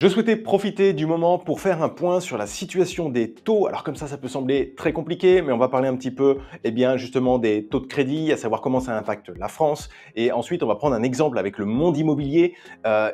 Je souhaitais profiter du moment pour faire un point sur la situation des taux. Alors comme ça peut sembler très compliqué, mais on va parler un petit peu, justement des taux de crédit, à savoir comment ça impacte la France. Et ensuite, on va prendre un exemple avec le monde immobilier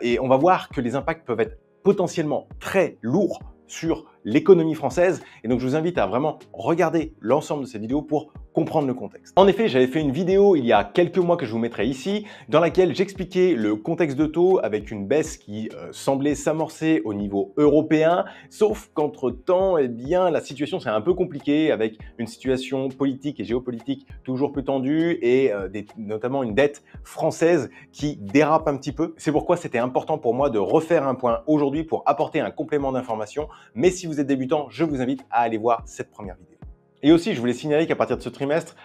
et on va voir que les impacts peuvent être potentiellement très lourds sur l'économie française. Et donc, je vous invite à vraiment regarder l'ensemble de cette vidéo pour comprendre le contexte. En effet, j'avais fait une vidéo il y a quelques mois que je vous mettrai ici, dans laquelle j'expliquais le contexte de taux avec une baisse qui semblait s'amorcer au niveau européen, sauf qu'entre-temps, la situation s'est un peu compliquée avec une situation politique et géopolitique toujours plus tendue et notamment une dette française qui dérape un petit peu. C'est pourquoi c'était important pour moi de refaire un point aujourd'hui pour apporter un complément d'information. Mais si vous êtes débutant, je vous invite à aller voir cette première vidéo. Et aussi, je voulais signaler qu'à partir de ce trimestre,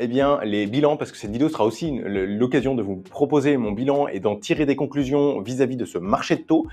les bilans, parce que cette vidéo sera aussi l'occasion de vous proposer mon bilan et d'en tirer des conclusions vis-à-vis de ce marché de taux,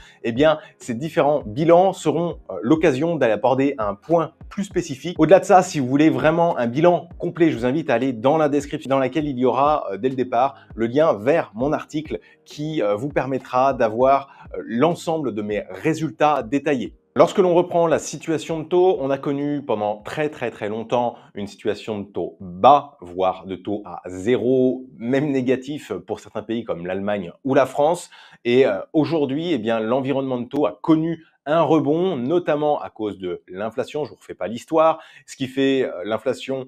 ces différents bilans seront l'occasion d'aller aborder un point plus spécifique. Au-delà de ça, si vous voulez vraiment un bilan complet, je vous invite à aller dans la description dans laquelle il y aura dès le départ le lien vers mon article qui vous permettra d'avoir l'ensemble de mes résultats détaillés. Lorsque l'on reprend la situation de taux, on a connu pendant très longtemps une situation de taux bas, voire de taux à zéro, même négatif pour certains pays comme l'Allemagne ou la France. Et aujourd'hui, l'environnement de taux a connu un rebond, notamment à cause de l'inflation. Je vous refais pas l'histoire, ce qui fait l'inflation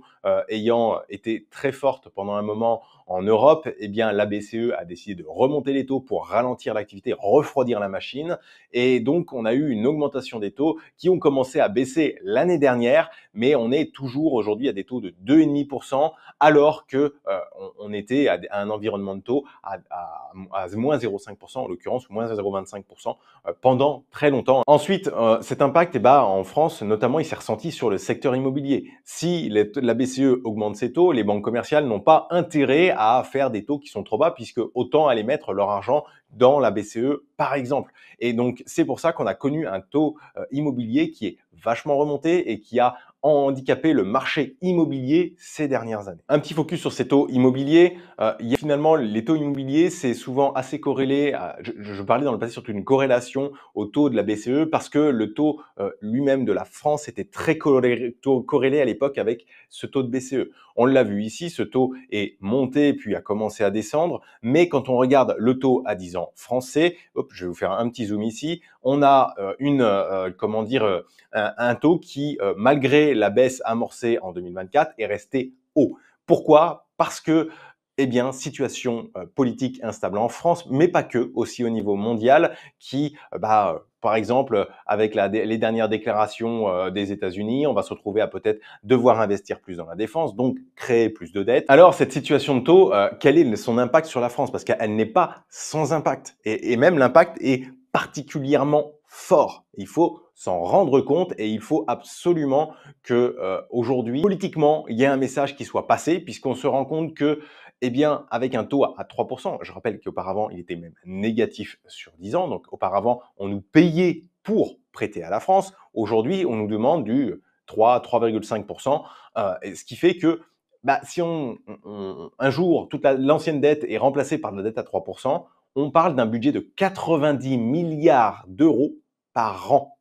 ayant été très forte pendant un moment en Europe, la BCE a décidé de remonter les taux pour ralentir l'activité, refroidir la machine. Et donc, on a eu une augmentation des taux qui ont commencé à baisser l'année dernière, mais on est toujours aujourd'hui à des taux de 2,5%, alors que on était à un environnement de taux à moins 0,5%, en l'occurrence, moins 0,25% pendant très longtemps. Ensuite, cet impact, en France, notamment, il s'est ressenti sur le secteur immobilier. Si la BCE augmente ses taux, les banques commerciales n'ont pas intérêt à faire des taux qui sont trop bas, puisque autant aller mettre leur argent dans la BCE, par exemple. Et donc, c'est pour ça qu'on a connu un taux immobilier qui est vachement remonté et qui a handicapé le marché immobilier ces dernières années. Un petit focus sur ces taux immobiliers. Finalement, les taux immobiliers, c'est souvent assez corrélé. Je parlais dans le passé surtout d'une corrélation au taux de la BCE parce que le taux lui-même de la France était très corrélé à l'époque avec ce taux de BCE. On l'a vu ici, ce taux est monté puis a commencé à descendre. Mais quand on regarde le taux à 10 ans français, hop, je vais vous faire un petit zoom ici, on a un taux qui, malgré la baisse amorcée en 2024, est resté haut. Pourquoi? Parce que situation politique instable en France, mais pas que, aussi au niveau mondial, qui, par exemple, avec les dernières déclarations des États-Unis, on va se retrouver à peut-être devoir investir plus dans la défense, donc créer plus de dettes. Alors, cette situation de taux, quel est son impact sur la France? Parce qu'elle n'est pas sans impact. Et même l'impact est particulièrement fort. Il faut s'en rendre compte et il faut absolument que aujourd'hui, politiquement, il y ait un message qui soit passé, puisqu'on se rend compte que avec un taux à 3%, je rappelle qu'auparavant, il était même négatif sur 10 ans. Donc, auparavant, on nous payait pour prêter à la France. Aujourd'hui, on nous demande du 3,5%, ce qui fait que si un jour, toute l'ancienne dette est remplacée par de la dette à 3%, on parle d'un budget de 90 milliards d'euros par an.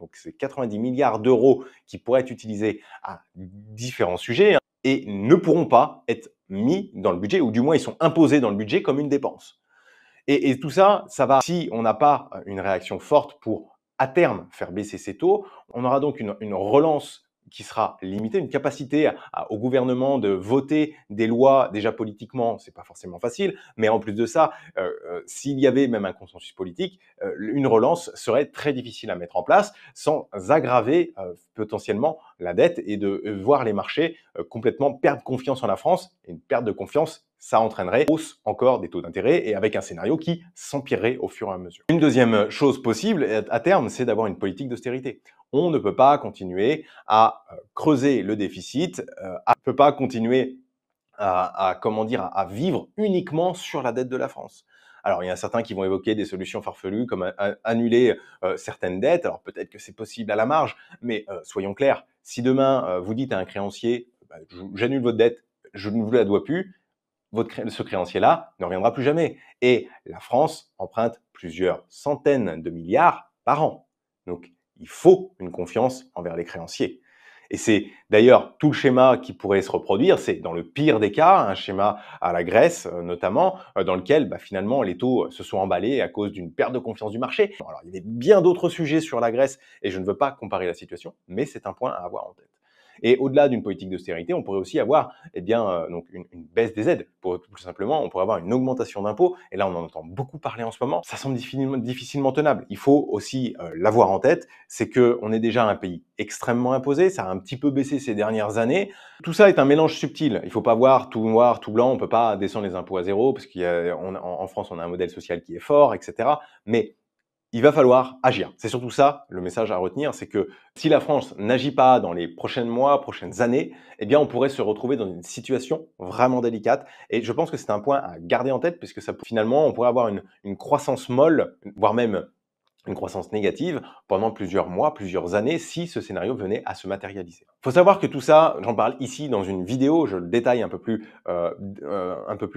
Donc, c'est 90 milliards d'euros qui pourraient être utilisés à différents sujets et ne pourront pas être mis dans le budget, ou du moins ils sont imposés dans le budget comme une dépense. Et tout ça, si on n'a pas une réaction forte pour, à terme, faire baisser ces taux, on aura donc une relance qui sera limitée, une capacité au gouvernement de voter des lois. Déjà politiquement, c'est pas forcément facile, mais en plus de ça, s'il y avait même un consensus politique, une relance serait très difficile à mettre en place sans aggraver potentiellement la dette et de voir les marchés complètement perdre confiance en la France. Et une perte de confiance, ça entraînerait hausse encore des taux d'intérêt et avec un scénario qui s'empirerait au fur et à mesure. Une deuxième chose possible à terme, c'est d'avoir une politique d'austérité. On ne peut pas continuer à creuser le déficit, on ne peut pas continuer à vivre uniquement sur la dette de la France. Alors, il y en a certains qui vont évoquer des solutions farfelues comme annuler certaines dettes. Alors, peut-être que c'est possible à la marge, mais soyons clairs, si demain vous dites à un créancier j'annule votre dette, je ne vous la dois plus, ce créancier-là ne reviendra plus jamais. Et la France emprunte plusieurs centaines de milliards par an. Donc, il faut une confiance envers les créanciers. Et c'est d'ailleurs tout le schéma qui pourrait se reproduire, c'est dans le pire des cas, un schéma à la Grèce notamment, dans lequel finalement les taux se sont emballés à cause d'une perte de confiance du marché. Alors il y avait bien d'autres sujets sur la Grèce et je ne veux pas comparer la situation, mais c'est un point à avoir en tête. Et au-delà d'une politique d'austérité, on pourrait aussi avoir donc une baisse des aides. Pour tout simplement, on pourrait avoir une augmentation d'impôts. Et là, on en entend beaucoup parler en ce moment. Ça semble difficilement tenable. Il faut aussi l'avoir en tête, c'est qu'on est déjà un pays extrêmement imposé. Ça a un petit peu baissé ces dernières années. Tout ça est un mélange subtil. Il ne faut pas voir tout noir, tout blanc. On ne peut pas descendre les impôts à zéro parce qu'en France, on a un modèle social qui est fort, etc. Mais il va falloir agir. C'est surtout ça, le message à retenir, c'est que si la France n'agit pas dans les prochains mois, prochaines années, eh bien, on pourrait se retrouver dans une situation vraiment délicate. Et je pense que c'est un point à garder en tête, puisque finalement, on pourrait avoir une croissance molle, voire même une croissance négative pendant plusieurs mois, plusieurs années, si ce scénario venait à se matérialiser. Il faut savoir que tout ça, j'en parle ici dans une vidéo, je le détaille un peu plus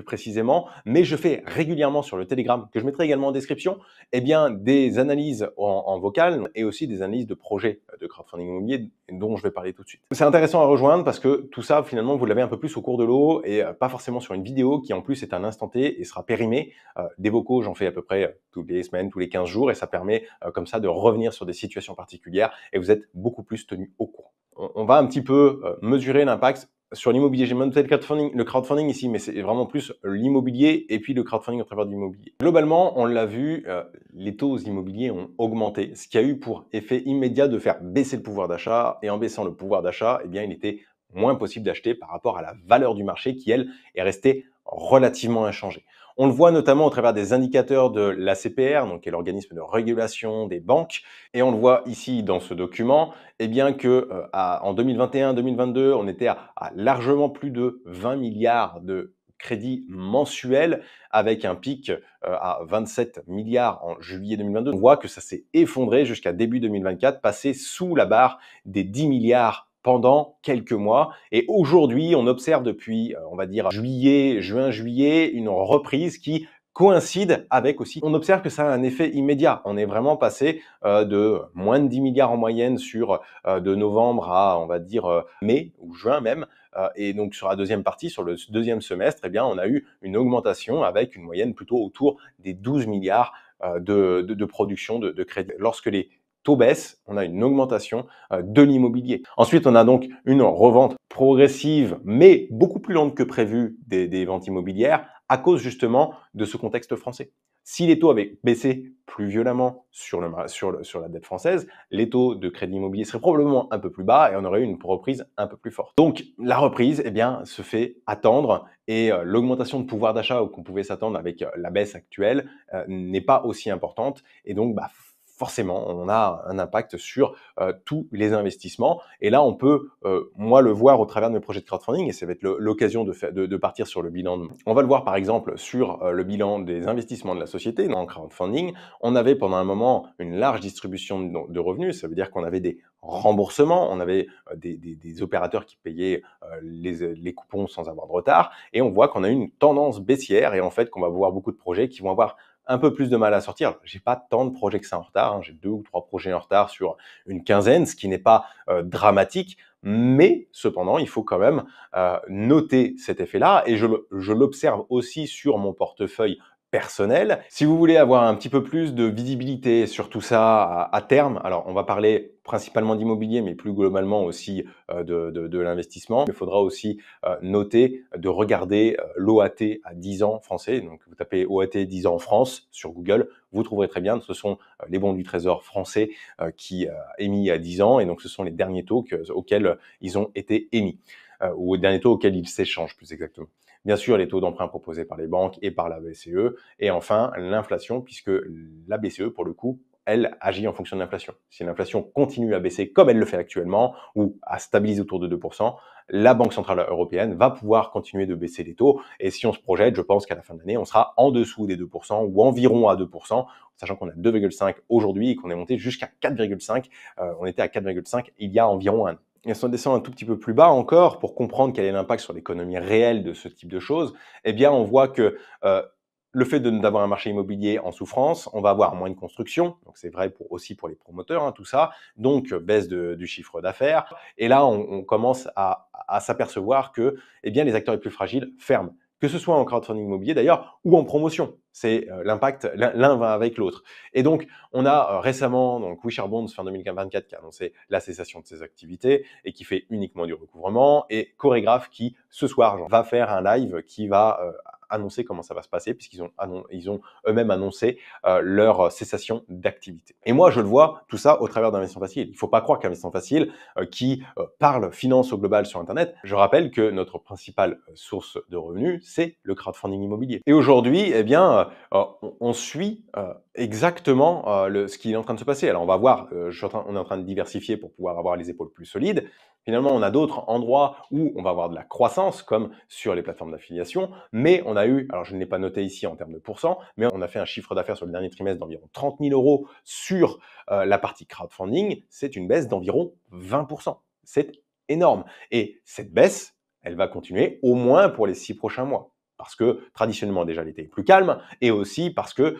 précisément, mais je fais régulièrement sur le Telegram, que je mettrai également en description, des analyses en vocal et aussi des analyses de projets de crowdfunding immobilier dont je vais parler tout de suite. C'est intéressant à rejoindre parce que tout ça, finalement, vous l'avez un peu plus au cours de l'eau et pas forcément sur une vidéo qui en plus est un instant T et sera périmée. Des vocaux, j'en fais à peu près toutes les semaines, tous les 15 jours et ça permet comme ça de revenir sur des situations particulières et vous êtes beaucoup plus tenu au courant. On va un petit peu mesurer l'impact sur l'immobilier. J'ai noté le crowdfunding ici, mais c'est vraiment plus l'immobilier et puis le crowdfunding au travers de l'immobilier. Globalement, on l'a vu, les taux immobiliers ont augmenté, ce qui a eu pour effet immédiat de faire baisser le pouvoir d'achat et en baissant le pouvoir d'achat, il était moins possible d'acheter par rapport à la valeur du marché qui, elle, est restée relativement inchangée. On le voit notamment au travers des indicateurs de l'ACPR, donc qui est l'organisme de régulation des banques, et on le voit ici dans ce document, en 2021-2022, on était à largement plus de 20 milliards de crédits mensuels, avec un pic à 27 milliards en juillet 2022. On voit que ça s'est effondré jusqu'à début 2024, passé sous la barre des 10 milliards pendant quelques mois. Et aujourd'hui, on observe depuis, on va dire, juin-juillet, une reprise qui coïncide avec aussi, on observe que ça a un effet immédiat. On est vraiment passé de moins de 10 milliards en moyenne de novembre à, on va dire, mai ou juin même. Et donc sur la deuxième partie, sur le deuxième semestre, on a eu une augmentation avec une moyenne plutôt autour des 12 milliards de production de crédit. Lorsque les taux baissent, on a une augmentation de l'immobilier. Ensuite, on a donc une revente progressive, mais beaucoup plus lente que prévu des ventes immobilières à cause justement de ce contexte français. Si les taux avaient baissé plus violemment sur la dette française, les taux de crédit immobilier seraient probablement un peu plus bas et on aurait eu une reprise un peu plus forte. Donc la reprise se fait attendre et l'augmentation de pouvoir d'achat qu'on pouvait s'attendre avec la baisse actuelle n'est pas aussi importante et donc forcément, on a un impact sur tous les investissements. Et là, on peut, moi, le voir au travers de mes projets de crowdfunding, et ça va être l'occasion de partir sur le bilan. On va le voir, par exemple, sur le bilan des investissements de la société en crowdfunding. On avait pendant un moment une large distribution de revenus. Ça veut dire qu'on avait des remboursements, on avait des opérateurs qui payaient les coupons sans avoir de retard. Et on voit qu'on a une tendance baissière et en fait, qu'on va voir beaucoup de projets qui vont avoir un peu plus de mal à sortir. J'ai pas tant de projets que ça en retard. J'ai 2 ou 3 projets en retard sur une quinzaine, ce qui n'est pas dramatique. Mais cependant, il faut quand même noter cet effet-là. Et je l'observe aussi sur mon portefeuille personnel. Si vous voulez avoir un petit peu plus de visibilité sur tout ça à terme, alors on va parler principalement d'immobilier, mais plus globalement aussi de l'investissement. Il faudra aussi noter de regarder l'OAT à 10 ans français. Donc vous tapez OAT 10 ans France sur Google, vous trouverez très bien. Ce sont les bons du Trésor français qui émis à 10 ans et donc ce sont les derniers taux auxquels ils ont été émis ou les derniers taux auxquels ils s'échangent plus exactement. Bien sûr, les taux d'emprunt proposés par les banques et par la BCE. Et enfin, l'inflation, puisque la BCE, pour le coup, elle agit en fonction de l'inflation. Si l'inflation continue à baisser comme elle le fait actuellement ou à stabiliser autour de 2%, la Banque Centrale Européenne va pouvoir continuer de baisser les taux. Et si on se projette, je pense qu'à la fin de l'année, on sera en dessous des 2% ou environ à 2%, sachant qu'on a 2,5 aujourd'hui et qu'on est monté jusqu'à 4,5. On était à 4,5 il y a environ un an. Et si on descend un tout petit peu plus bas encore, pour comprendre quel est l'impact sur l'économie réelle de ce type de choses, on voit que le fait d'avoir un marché immobilier en souffrance, on va avoir moins de construction, donc c'est vrai aussi pour les promoteurs, hein, tout ça, donc baisse du chiffre d'affaires. Et là, on commence à s'apercevoir que eh bien, les acteurs les plus fragiles ferment, que ce soit en crowdfunding immobilier d'ailleurs ou en promotion. C'est l'impact, l'un va avec l'autre. Et donc, on a récemment donc Wisharebonds fin 2024 qui a annoncé la cessation de ses activités et qui fait uniquement du recouvrement, et Chorégraphe qui, ce soir, va faire un live qui va annoncer comment ça va se passer, puisqu'ils ont eux-mêmes annoncé leur cessation d'activité. Et moi, je le vois tout ça au travers d'Investissement Facile. Il ne faut pas croire qu'Investissement Facile, qui parle finance au global sur Internet, je rappelle que notre principale source de revenus, c'est le crowdfunding immobilier. Et aujourd'hui, eh bien, on suit exactement ce qui est en train de se passer. Alors, on va voir, on est en train de diversifier pour pouvoir avoir les épaules plus solides. Finalement, on a d'autres endroits où on va avoir de la croissance, comme sur les plateformes d'affiliation, mais on a eu, alors je ne l'ai pas noté ici en termes de pourcents, mais on a fait un chiffre d'affaires sur le dernier trimestre d'environ 30 000 € sur la partie crowdfunding. C'est une baisse d'environ 20%. C'est énorme. Et cette baisse, elle va continuer au moins pour les 6 prochains mois. Parce que traditionnellement déjà l'été est plus calme, et aussi parce que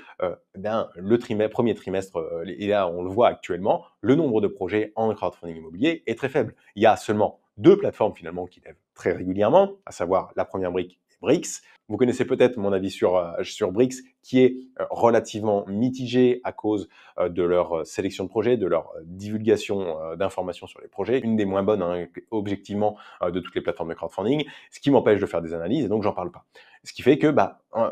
le premier trimestre, et là on le voit actuellement, le nombre de projets en crowdfunding immobilier est très faible. Il y a seulement 2 plateformes finalement qui lèvent très régulièrement, à savoir la première brique et Brix. Vous connaissez peut-être mon avis sur Brix, qui est relativement mitigé à cause de leur sélection de projets, de leur divulgation d'informations sur les projets, une des moins bonnes hein, objectivement de toutes les plateformes de crowdfunding, ce qui m'empêche de faire des analyses et donc j'en parle pas. Ce qui fait que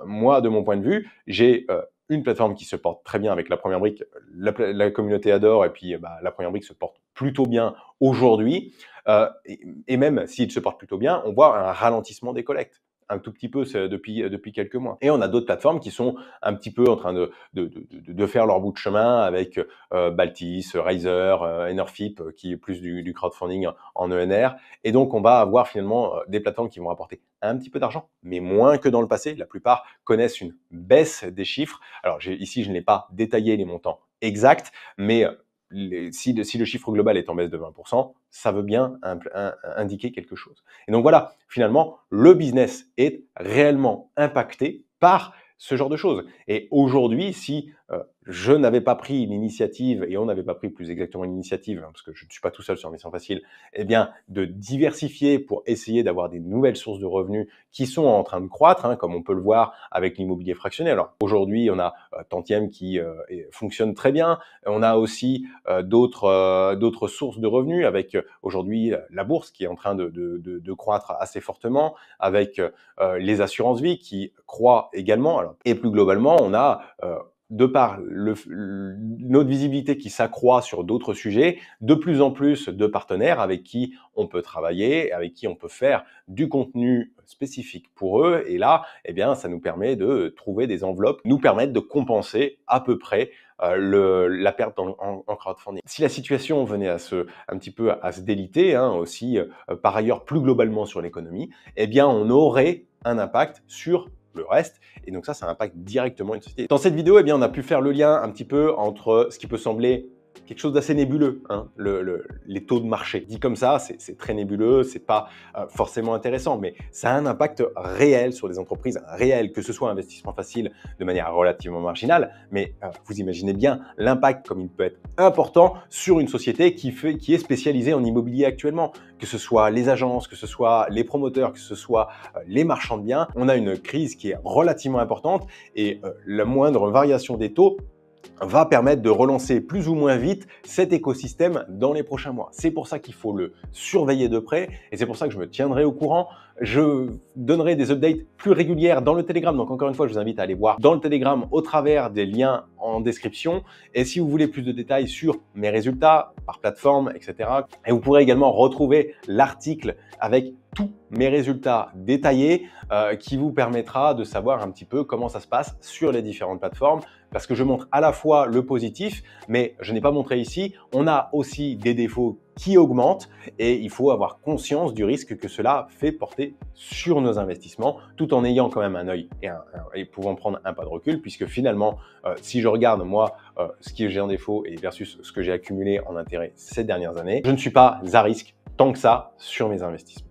moi, de mon point de vue, j'ai une plateforme qui se porte très bien avec la première brique, la communauté adore, et puis la première brique se porte plutôt bien aujourd'hui, et même s'il se porte plutôt bien, on voit un ralentissement des collectes. Un tout petit peu depuis quelques mois. Et on a d'autres plateformes qui sont un petit peu en train de faire leur bout de chemin avec Baltis, Riser, Enerfip, qui est plus du crowdfunding en ENR. Et donc, on va avoir finalement des plateformes qui vont apporter un petit peu d'argent, mais moins que dans le passé. La plupart connaissent une baisse des chiffres. Alors, ici, je n'ai pas détaillé les montants exacts, mais si le chiffre global est en baisse de 20%, ça veut bien indiquer quelque chose. Et donc voilà, finalement, le business est réellement impacté par ce genre de choses. Et aujourd'hui, si je n'avais pas pris l'initiative, et on n'avait pas pris plus exactement l'initiative, hein, parce que je ne suis pas tout seul sur Mission Facile, eh bien, de diversifier pour essayer d'avoir des nouvelles sources de revenus qui sont en train de croître, hein, comme on peut le voir avec l'immobilier fractionné. Alors aujourd'hui, on a Tantième qui fonctionne très bien. On a aussi d'autres sources de revenus avec aujourd'hui la bourse qui est en train de croître assez fortement, avec les assurances vie qui croient également. Alors, et plus globalement, on a de par notre visibilité qui s'accroît sur d'autres sujets, de plus en plus de partenaires avec qui on peut travailler, avec qui on peut faire du contenu spécifique pour eux. Et là, eh bien, ça nous permet de trouver des enveloppes, nous permettent de compenser à peu près la perte en crowdfunding. Si la situation venait un petit peu à se déliter, hein, aussi par ailleurs plus globalement sur l'économie, eh bien, on aurait un impact sur le reste. Et donc ça impacte directement une société. Dans cette vidéo, eh bien, on a pu faire le lien un petit peu entre ce qui peut sembler quelque chose d'assez nébuleux, hein, les taux de marché. Dit comme ça, c'est très nébuleux, c'est pas forcément intéressant, mais ça a un impact réel sur les entreprises, réel, que ce soit Investissement Facile de manière relativement marginale, mais vous imaginez bien l'impact comme il peut être important sur une société qui est spécialisée en immobilier actuellement, que ce soit les agences, que ce soit les promoteurs, que ce soit les marchands de biens. On a une crise qui est relativement importante et la moindre variation des taux va permettre de relancer plus ou moins vite cet écosystème dans les prochains mois. C'est pour ça qu'il faut le surveiller de près et c'est pour ça que je me tiendrai au courant. Je donnerai des updates plus régulières dans le Telegram. Donc encore une fois, je vous invite à aller voir dans le Telegram au travers des liens en description. Et si vous voulez plus de détails sur mes résultats par plateforme, etc. Et vous pourrez également retrouver l'article avec tous mes résultats détaillés qui vous permettra de savoir un petit peu comment ça se passe sur les différentes plateformes, parce que je montre à la fois le positif, mais je n'ai pas montré ici, on a aussi des défauts qui augmentent et il faut avoir conscience du risque que cela fait porter sur nos investissements, tout en ayant quand même un œil et pouvant prendre un pas de recul, puisque finalement, si je regarde moi ce que j'ai en défaut et versus ce que j'ai accumulé en intérêt ces dernières années, je ne suis pas à risque tant que ça sur mes investissements.